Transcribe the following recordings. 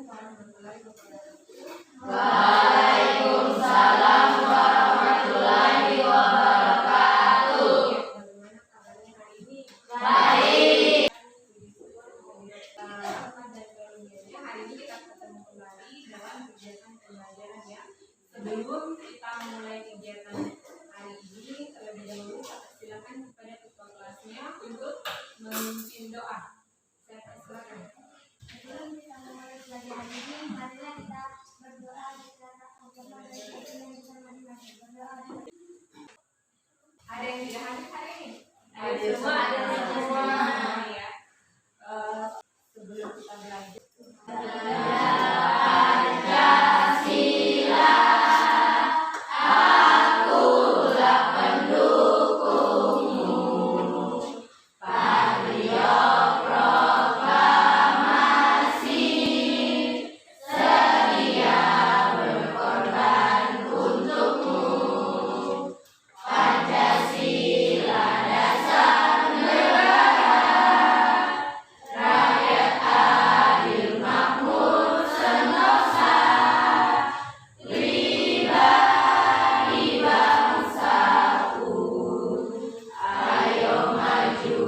Waalaikumsalam warahmatullahi wabarakatuh. Bagaimana kabarnya hari ini? Baik. Hari ini kita ketemu kembali dalam kegiatan pembelajaran ya. Sebelum kita mulai kegiatan hari ini, terlebih dahulu silakan kepada ketua kelasnya untuk memimpin doa. Silakan. Sebelum kita mulai pelajaran ini, marilah kita berdoa secara agama dan yang dishormati berdoa. Ada yang tidak hadir hari ini? Ada semua. Ya. Sebelum kita belajar. Pancasila, akulah pendukungmu. Patriot proklamasi, sedia berkorban untukmu. Pancasila dasar negara, rakyat adil makmur sentosa, pribadi bangsaku. Ayo maju,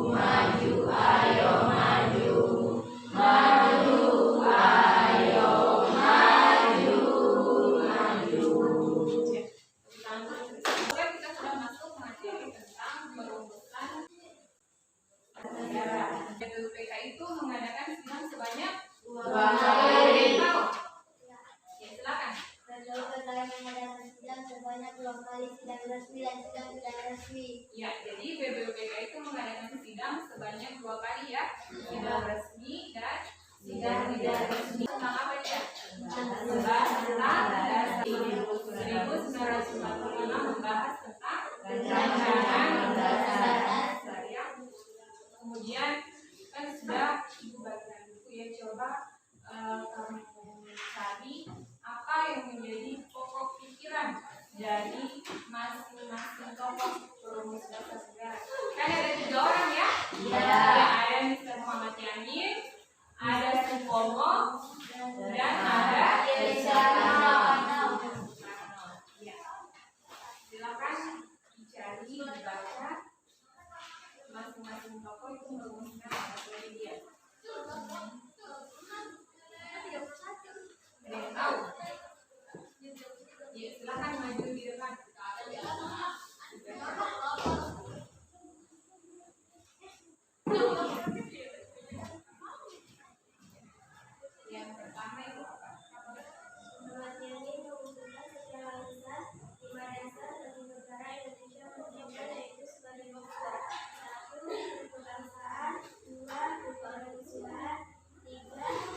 maju, ayo maju, maju, ayo maju, maju. Kemudian kita sudah masuk materi tentang perumusan negara. BPUPK itu mengadakan sidang sebanyak 2 kali. Ya, silakan. BPUPK mengadakan sidang sebanyak 2 kali, sidang resmi dan sidang tidak resmi. Ya, jadi BPUPK itu mengadakan sidang sebanyak 2 kali ya. Sidang resmi dan sidang tidak resmi. Tentang apa dia? Membahas tentang dasar 1946 membahas tentang rancangan dasar ya. Kemudian kan sudah ibu bagikan buku ya, coba kamu cari apa yang menjadi pokok pikiran dari masing-masing tokoh perumus dasar negara. Kan ada 3 orang ya? Iya. Ada Mr. Muhammad Yamin, ada Supomo, dan ada Soekarno. Ya. Silakan dicari, dibaca masing-masing tokoh itu merumuskan materi dia. Ada yang tahu? Ya, silakan maju di depan. Yang pertama itu apa? Muhammad Yamin mengusulkan secara lisan 5 dasar bagi negara Indonesia merdeka, yaitu sebagai berikut: 1. Kebangsaan, 2. Kemanusiaan, 3.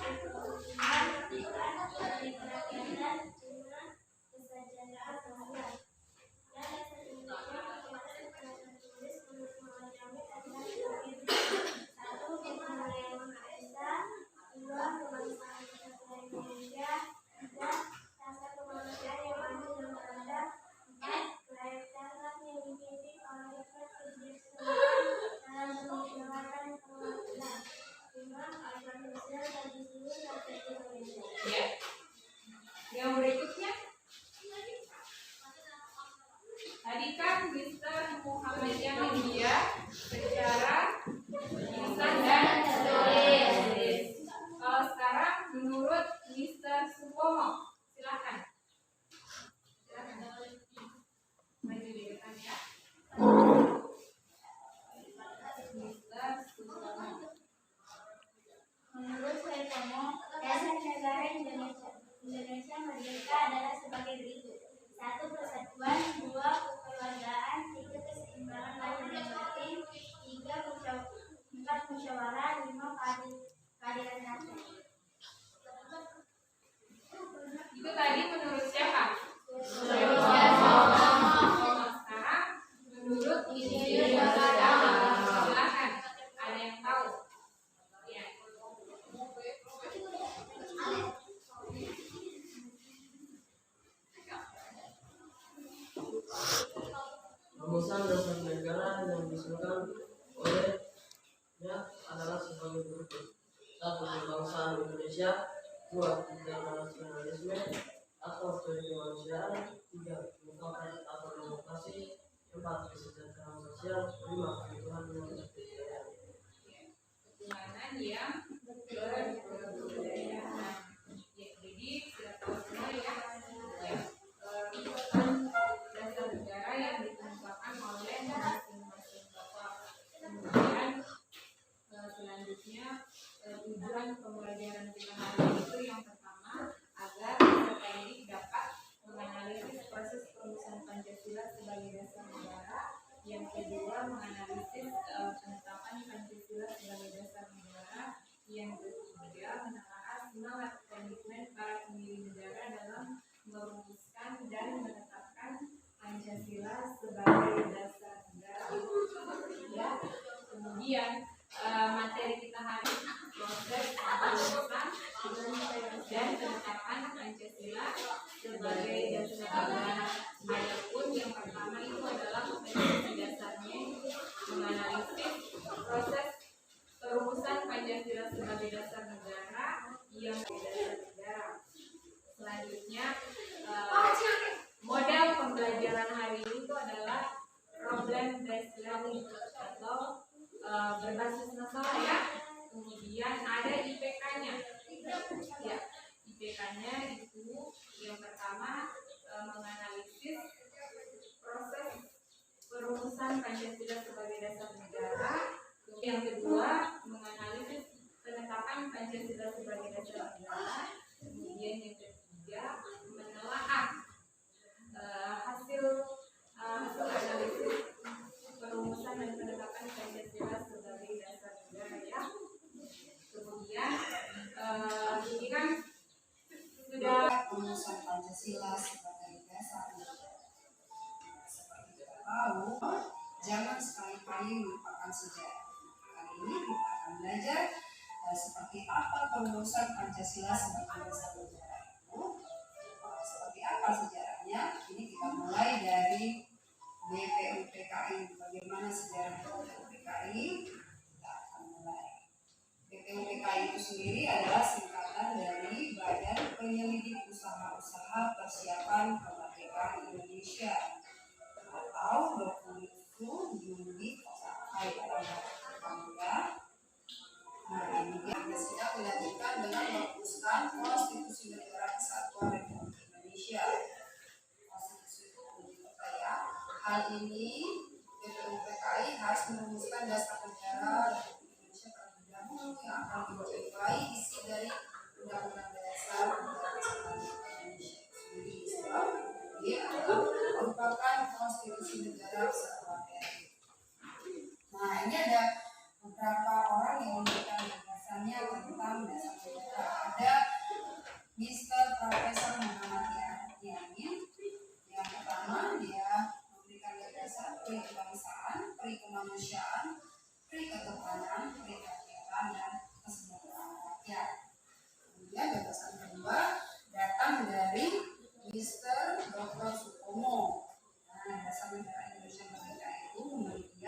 Kepolisian, 4. Kerakyatan, 5. Kesejahteraan sosial. Dan dasar Indonesia berkaitan dengan tulis menurut Muhammad Yamin adalah sebagai berikut: 1. Ketuhanan Yang Maha Esa, 2. Kebangsaan Kesatuan Indonesia, 3. Rasa kemanusiaan yang adil dan beradab, 4. Rakyat yang dipimpin oleh hikmat kebijaksanaan dalam memusyawarahkan perwakilan, 5. Keadilan sosial bagi seluruh rakyat Indonesia. Ya. Yang berikutnya, tadi kan Mr. Muhammad Yamin dia secara lisan dan tulis. Kalau sekarang menurut Mr. Supomo, silakan. Maju di depan ya. Mr. Supomo. Menurut Supomo, dasar negara Indonesia merdeka adalah sebagai berikut: 1. Persatuan, 2. Kekeluargaan, 3. Keseimbangan lahir dan batin, 4. Musyawarah, 5. Keadilan rakyat. Itu tadi menurut siapa? Sekarang menurut silakan. Ada yang tahu? Ya. Rumusan dasar negara yang disusun olehnya adalah sebagai berikut: 1. Kebangsaan Indonesia, 2. Tindakan nasionalisme atau kemanusiaan. 3. Mufakat atau demokrasi. 4. Kesejahteraan sosial. 5. Kebutuhan yang berbeda. Ketuhanan yang berbudaya. Ya, jadi sudah tahu semua ya, dasar negara yang ditentukan oleh masing-masing tokoh. Kemudian selanjutnya tujuan pembelajaran kita hari ini itu yang pertama agar peserta didik dapat menganalisis proses perumusan Pancasila sebagai dasar negara. Yang kedua menganalisis penetapan Pancasila sebagai dasar negara. Yang ketiga menelaah semangat komitmen para pendiri negara dalam merumuskan dan menetapkan Pancasila sebagai dasar negara. Ya, kemudian materi kita hari ini proses perumusan dan penetapan Pancasila sebagai dasar negara. Adapun yang pertama itu adalah materi dasarnya menganalisis proses perumusan Pancasila sebagai dasar negara yang dasar negara. Selanjutnya model pembelajaran hari ini itu adalah problem based learning atau berbasis masalah ya. Kemudian ada IPK-nya. Ya, IPK-nya itu yang pertama menganalisis proses perumusan Pancasila sebagai dasar negara. Yang kedua menganalisis penetapan Pancasila sebagai dasar negara. Kemudian yang ketiga menelaah hasil analisis perumusan dan penetapan Pancasila sebagai dasar negara ya. Kemudian ini kan sudah Perumusan Pancasila sebagai dasar negara. Seperti kita tahu, jangan sekali-kali melupakan sejarah. Kali ini kita akan belajar seperti apa perumusan Pancasila sebagai dasar negara itu. Seperti apa sejarahnya? Ini kita mulai dari BPUPKI. Bagaimana sejarah BPUPKI? Kita akan mulai. BPUPKI itu sendiri adalah singkatan dari Badan Penyelidik Usaha-Usaha Persiapan Kemerdekaan Indonesia atau Dokumentu Yundi Pakai dalam bahasa. Nah, ini Pancasila dilanjutkan dengan merumuskan Konstitusi Negara Kesatuan Republik Indonesia. Konstitusi Negara. Hal ini BPUPKI harus merumuskan dasar negara Republik Indonesia terlebih dahulu yang akan mencapai isi dari Undang-Undang Dasar Negara Kesatuan Indonesia sendiri. Sebab dia adalah merupakan Konstitusi Negara Kesatuan RI. Nah, ini ada beberapa orang yang memberikan gagasannya tentang dasar negara. Ada Mr. Profesor Muhammad Yamin. Yang pertama dia memberikan gagasan pri kebangsaan, pri kemanusiaan, pri ketuhanan, pri kerakyatan, dan kesejahteraan rakyat. Kemudian gagasan kedua datang dari Mr. Dr. Supomo. Nah, dasar negara Indonesia Merdeka itu memiliki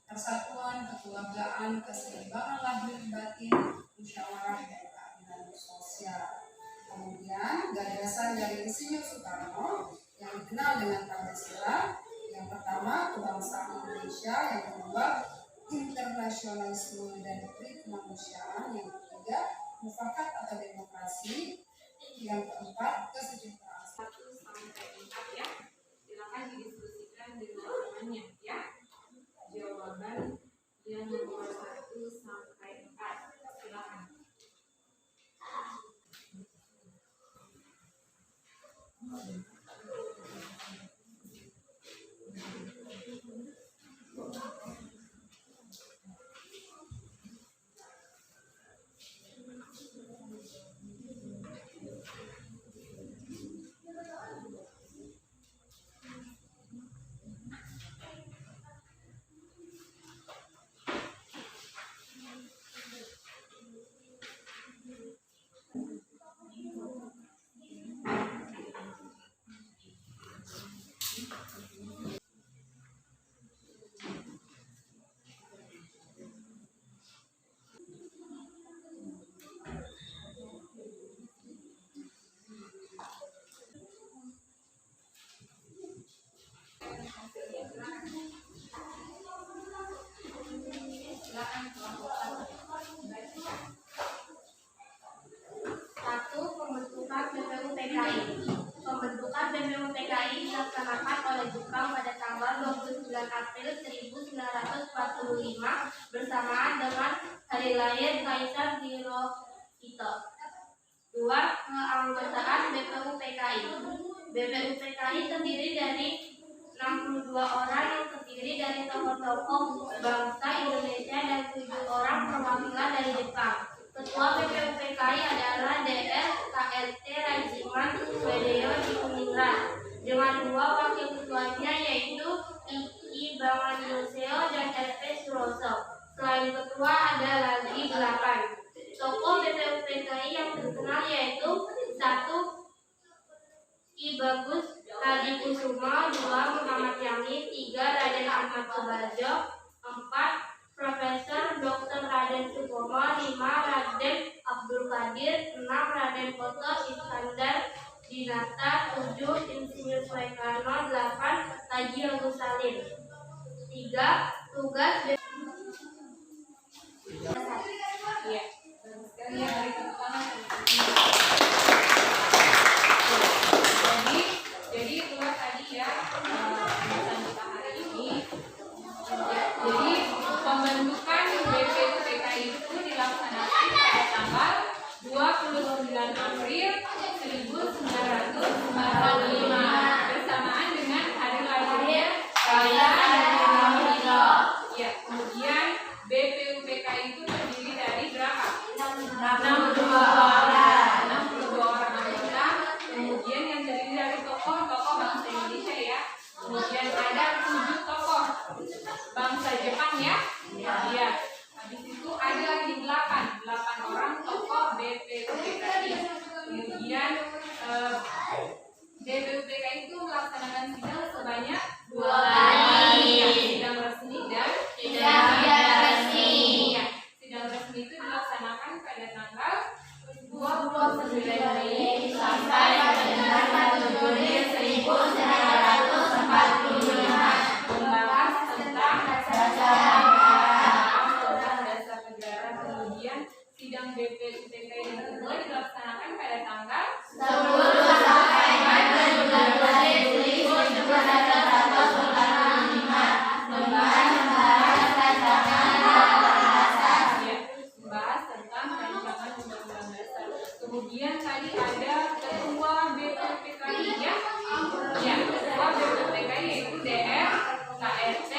persatuan, kekeluargaan, keseimbangan lahir batin, musyawarah, dan keadilan sosial. Kemudian gagasan dari Insinyur Soekarno yang dikenal dengan Pancasila. Yang pertama kebangsaan Indonesia, yang kedua internasionalisme dan kemanusiaan, yang ketiga mufakat atau demokrasi, yang keempat kesejahteraan. 1 sampai 4 ya. Silakan didiskusikan dengan temannya ya. Jawaban yang nomor 1 sampai 4. Silakan. Ito. 2. Keanggotaan BPUPKI. BPUPKI terdiri dari 62 orang yang terdiri dari tokoh-tokoh bangsa Indonesia dan 7 orang perwakilan dari Jepang. Ketua BPUPKI adalah DR KLT Rajiman Wedeo di Kuningrat dengan 2 wakil ketuanya yaitu I Banganiuseo dan SP Suroso. Selain ketua ada lagi 8. Tokoh BPUPKI yang terkenal yaitu 1. Ki Bagus Hadikusuma, 2. Muhammad Yamin, 3. Raden Ahmad Subarjo, 4. Profesor Dr. Raden Supomo, 5. Raden Abdul Qadir, 6. Raden Oto Iskandar Dinata, 7. Insinyur Soekarno, 8. Haji Agus Salim. 3. Tugas Iya. Sekali ya dari tepuk tangan. Jadi itulah tadi ya pembahasan kita hari ini. Jadi pembentukan BPUPKI itu dilaksanakan pada tanggal 29 April 1945 bersamaan dengan hari lahirnya Raya Indonesia. Ya, kemudian BPUPKI itu terdiri dari berapa? 62 orang anggota. Kemudian yang terdiri dari tokoh-tokoh bangsa Indonesia ya. Kemudian ada 7 tokoh bangsa Jepang ya. Ya. Habis itu ada lagi 8 orang tokoh BPUPKI. Kemudian BPUPKI itu melaksanakan sidang sebanyak 2 kali. Sidang resmi dan sidang resmi. Ya. Sidang resmi itu dilaksanakan pada tanggal 29 Mei sampai dengan 1 Juni 1945 membahas tentang dasar negara. Kemudian sidang BPUPKI yang kedua dilaksanakan pada tanggal 10 sampai 17 Juli 1945 membahas tentang rancangan undang-undang dasar. Kemudian tadi ada ketua BPUPKI ya. Ya, ketua BPUPKI yaitu DR KRT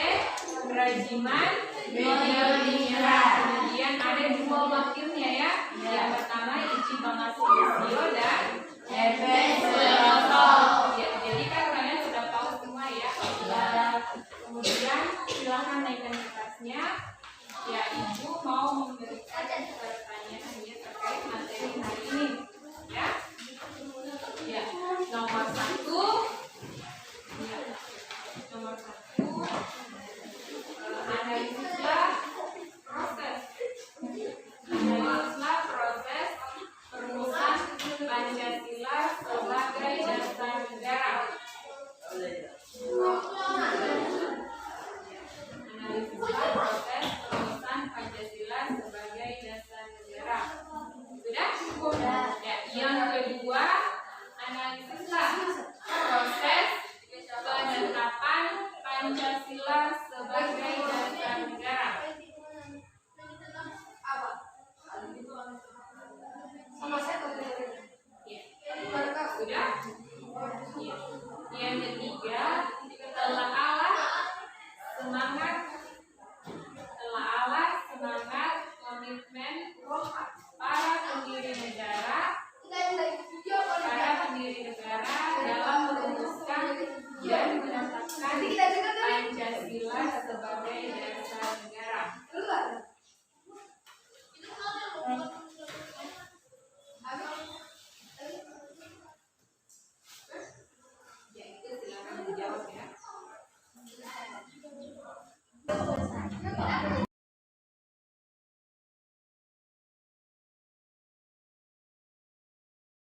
Rajiman Wedeo. Kemudian ada 2 wakil